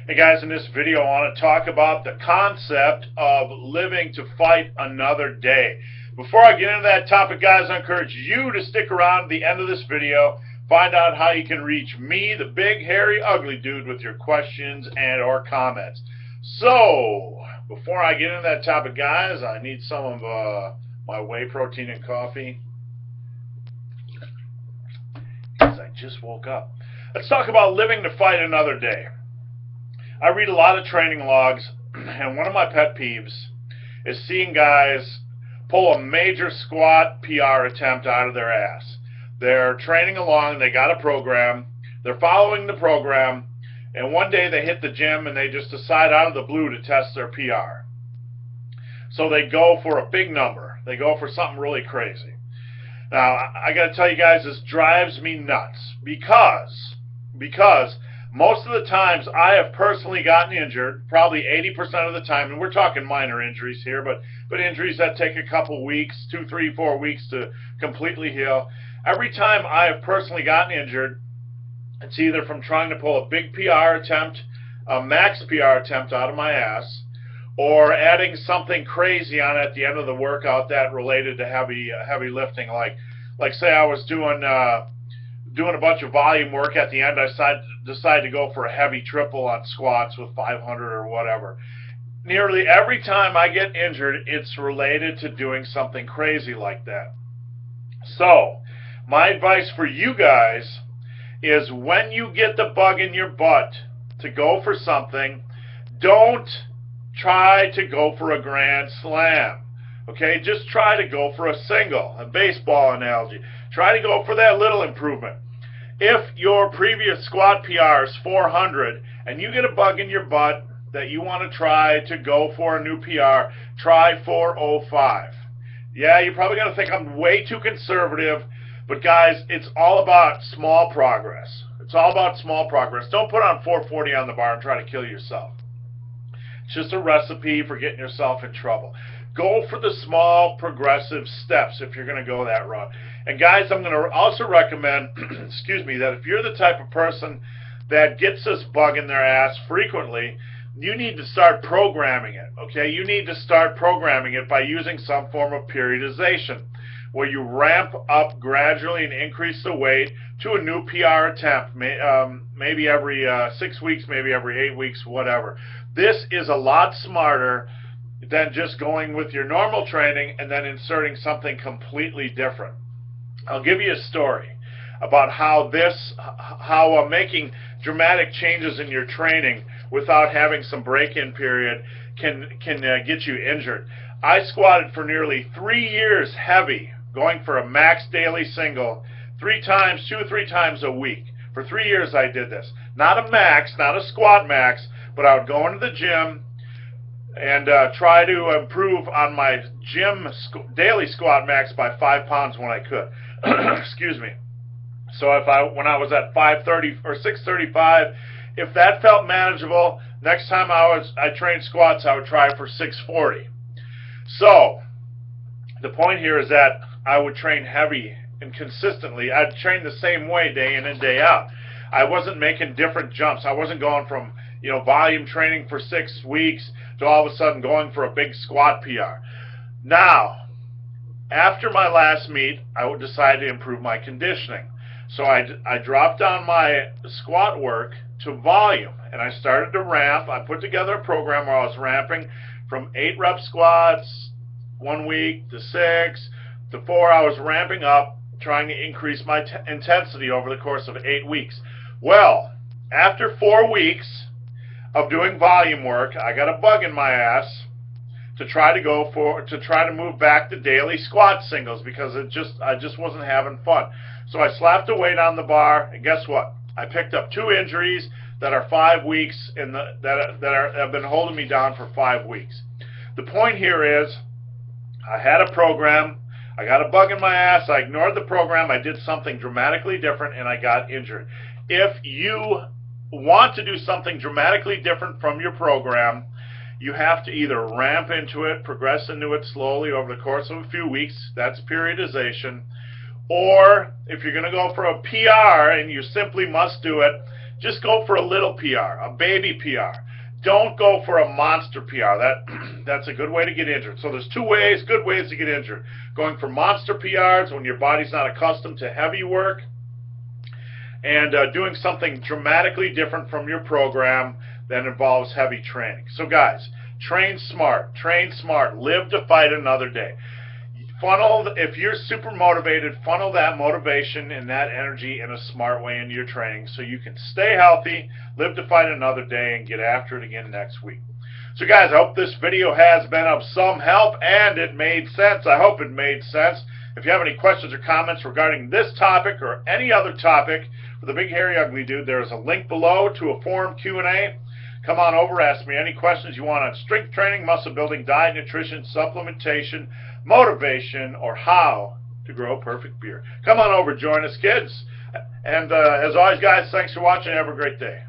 Hey guys, in this video I want to talk about the concept of living to fight another day. Before I get into that topic, guys, I encourage you to stick around to the end of this video, find out how you can reach me, the big, hairy, ugly dude, with your questions and or comments. So, before I get into that topic, guys, I need some of my whey protein and coffee, because I just woke up. Let's talk about living to fight another day. I read a lot of training logs, and one of my pet peeves is seeing guys pull a major squat PR attempt out of their ass. They're training along, they got a program, they're following the program, and one day they hit the gym and they just decide out of the blue to test their PR. So they go for a big number. They go for something really crazy. Now, I got to tell you guys, this drives me nuts because most of the times I have personally gotten injured, probably 80% of the time, and we're talking minor injuries here, but injuries that take a couple weeks, 2, 3, 4 weeks to completely heal. Every time I have personally gotten injured, it's either from trying to pull a big PR attempt, a max PR attempt out of my ass, or adding something crazy on at the end of the workout that related to heavy lifting. Like say I was doing a bunch of volume work at the end, I decide to go for a heavy triple on squats with 500 or whatever. Nearly every time I get injured, it's related to doing something crazy like that. So, my advice for you guys is when you get the bug in your butt to go for something, don't try to go for a grand slam. Okay, just try to go for a single, a baseball analogy. Try to go for that little improvement. If your previous squat PR is 400 and you get a bug in your butt that you want to try to go for a new PR, try 405. Yeah, you're probably going to think I'm way too conservative, but guys, it's all about small progress. It's all about small progress. Don't put on 440 on the bar and try to kill yourself. It's just a recipe for getting yourself in trouble. Go for the small progressive steps if you're going to go that route. And guys, I'm going to also recommend, excuse me, that if you're the type of person that gets this bug in their ass frequently, you need to start programming it, okay? You need to start programming it by using some form of periodization, where you ramp up gradually and increase the weight to a new PR attempt, maybe every 6 weeks, maybe every 8 weeks, whatever. This is a lot smarter than just going with your normal training and then inserting something completely different. I'll give you a story about how making dramatic changes in your training without having some break-in period can get you injured. I squatted for nearly 3 years heavy, going for a max daily single 2 or 3 times a week. For 3 years I did this. Not a max, not a squat max, but I would go into the gym and try to improve on my gym daily squat max by 5 pounds when I could. Excuse me. So when I was at 530 or 635, if that felt manageable, next time I trained squats, I would try for 640. So the point here is that I would train heavy and consistently. I'd train the same way day in and day out. I wasn't making different jumps. I wasn't going from volume training for 6 weeks to all of a sudden going for a big squat PR. Now, after my last meet, I would decide to improve my conditioning. So I dropped down my squat work to volume, and I started to ramp. I put together a program where I was ramping from 8 rep squats 1 week to 6 to 4. I was ramping up, trying to increase my intensity over the course of 8 weeks. Well, after 4 weeks of doing volume work, I got a bug in my ass to try to move back to daily squat singles because I just wasn't having fun. So I slapped a weight on the bar, and guess what? I picked up 2 injuries that are 5 weeks that have been holding me down for 5 weeks. The point here is, I had a program, I got a bug in my ass, I ignored the program, I did something dramatically different, and I got injured. If you want to do something dramatically different from your program, you have to either ramp into it, progress into it slowly over the course of a few weeks, that's periodization, or if you're going to go for a PR and you simply must do it, Just go for a little PR, a baby PR. Don't go for a monster PR. That's a good way to get injured. So there's two ways, good ways to get injured. Going for monster PRs when your body's not accustomed to heavy work, and doing something dramatically different from your program that involves heavy training. So guys, train smart, live to fight another day. If you're super motivated, funnel that motivation and that energy in a smart way into your training so you can stay healthy, live to fight another day, and get after it again next week. So guys, I hope this video has been of some help and it made sense. I hope it made sense. If you have any questions or comments regarding this topic or any other topic for the Big Hairy Ugly Dude, there is a link below to a forum Q&A. Come on over, ask me any questions you want on strength training, muscle building, diet, nutrition, supplementation, motivation, or how to grow a perfect beard. Come on over, join us, kids. And as always, guys, thanks for watching. Have a great day.